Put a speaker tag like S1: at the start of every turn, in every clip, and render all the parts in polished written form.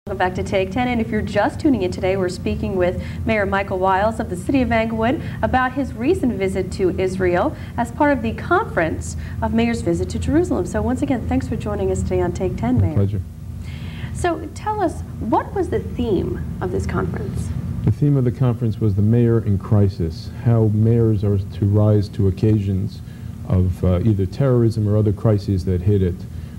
S1: Welcome back to Take 10, and if you're just tuning in today, we're speaking with Mayor Michael Wiles of the City of Englewood about his recent visit to Israel as part of the conference of Mayor's Visit to Jerusalem. So once again, thanks for joining us today on Take 10, Mayor.
S2: My pleasure.
S1: So tell us, what was the theme of this conference?
S2: The theme of the conference was the mayor in crisis, how mayors are to rise to occasions of either terrorism or other crises that hit it.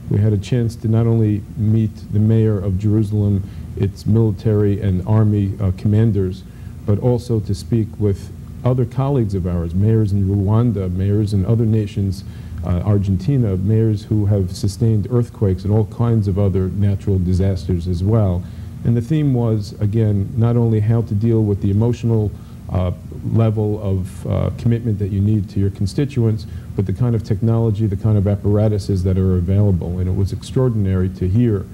S2: We had a chance to not only meet the mayor of Jerusalem, its military and army commanders, but also to speak with other colleagues of ours, mayors in Rwanda, mayors in other nations, Argentina, mayors who have sustained earthquakes and all kinds of other natural disasters as well. And the theme was, again, not only how to deal with the emotional level of commitment that you need to your constituents, but the kind of technology, the kind of apparatuses that are available. And it was extraordinary to hear,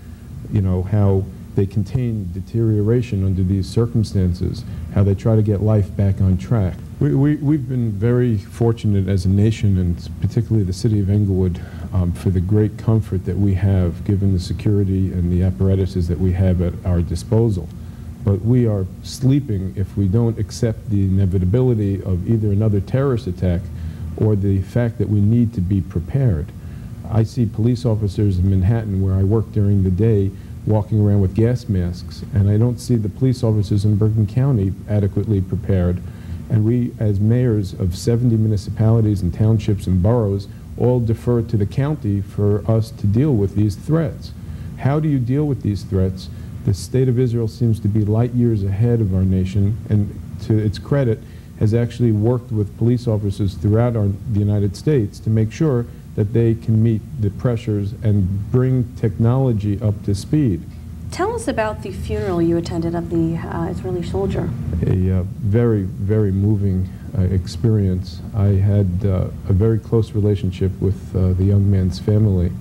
S2: you know, how they contain deterioration under these circumstances, how they try to get life back on track. We've been very fortunate as a nation, and particularly the City of Englewood, for the great comfort that we have, given the security and the apparatuses that we have at our disposal. But we are sleeping if we don't accept the inevitability of either another terrorist attack or the fact that we need to be prepared. I see police officers in Manhattan, where I work during the day, walking around with gas masks, and I don't see the police officers in Bergen County adequately prepared. And we, as mayors of 70 municipalities and townships and boroughs, all defer to the county for us to deal with these threats. How do you deal with these threats? The state of Israel seems to be light years ahead of our nation, and to its credit, has actually worked with police officers throughout the United States to make sure that they can meet the pressures and bring technology up to speed.
S1: Tell us about the funeral you attended of the Israeli soldier.
S2: A very, very moving experience. I had a very close relationship with the young man's family,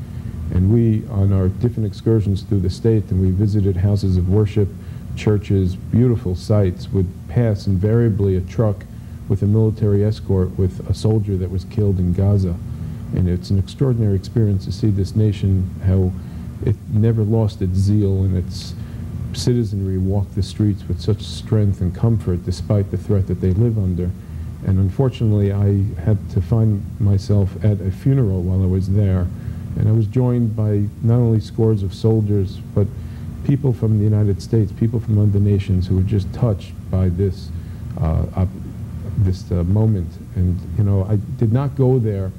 S2: and we, on our different excursions through the state, and we visited houses of worship, churches, beautiful sites, would pass invariably a truck with a military escort with a soldier that was killed in Gaza. And it's an extraordinary experience to see this nation, how it never lost its zeal and its citizenry walk the streets with such strength and comfort despite the threat that they live under. And unfortunately, I had to find myself at a funeral while I was there, and I was joined by not only scores of soldiers, but people from the United States, people from other nations who were just touched by this moment. And you know, I did not go there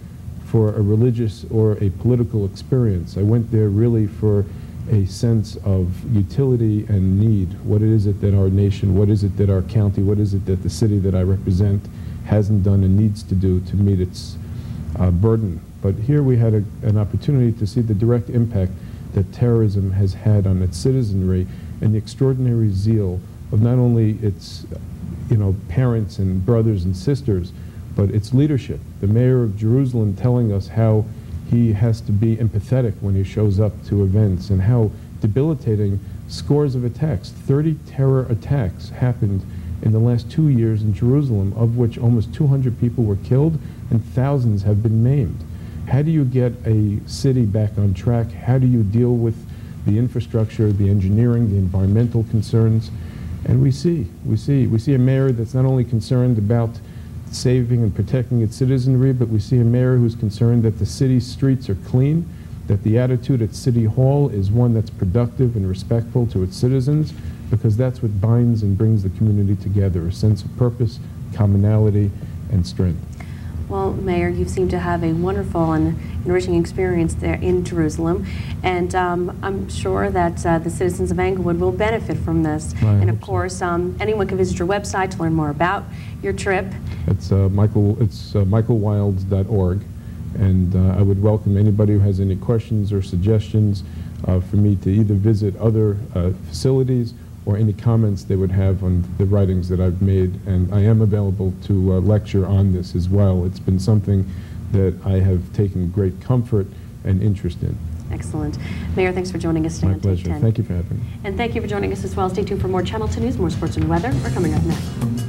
S2: for a religious or a political experience. I went there really for a sense of utility and need. What is it that our nation, what is it that our county, what is it that the city that I represent hasn't done and needs to do to meet its burden? But here we had an opportunity to see the direct impact that terrorism has had on its citizenry, and the extraordinary zeal of not only its parents and brothers and sisters, but its leadership. The mayor of Jerusalem telling us how he has to be empathetic when he shows up to events, and how debilitating scores of attacks, 30 terror attacks happened in the last 2 years in Jerusalem, of which almost 200 people were killed and thousands have been maimed. How do you get a city back on track? How do you deal with the infrastructure, the engineering, the environmental concerns? And we see a mayor that's not only concerned about saving and protecting its citizenry, but we see a mayor who's concerned that the city's streets are clean, that the attitude at City Hall is one that's productive and respectful to its citizens, because that's what binds and brings the community together, a sense of purpose, commonality, and strength.
S1: Well, Mayor, you seem to have a wonderful and enriching experience there in Jerusalem, and I'm sure that the citizens of Englewood will benefit from this. And of course, anyone can visit your website to learn more about your trip.
S2: It's michaelwilds.org, and I would welcome anybody who has any questions or suggestions for me to either visit other facilities or any comments they would have on the writings that I've made. And I am available to lecture on this as well. It's been something that I have taken great comfort and interest in.
S1: Excellent. Mayor, thanks for joining us today on Take 10.
S2: My pleasure. Thank you for having me.
S1: And thank you for joining us as well. Stay tuned for more Channel 2 News, more sports and weather. We're coming up next.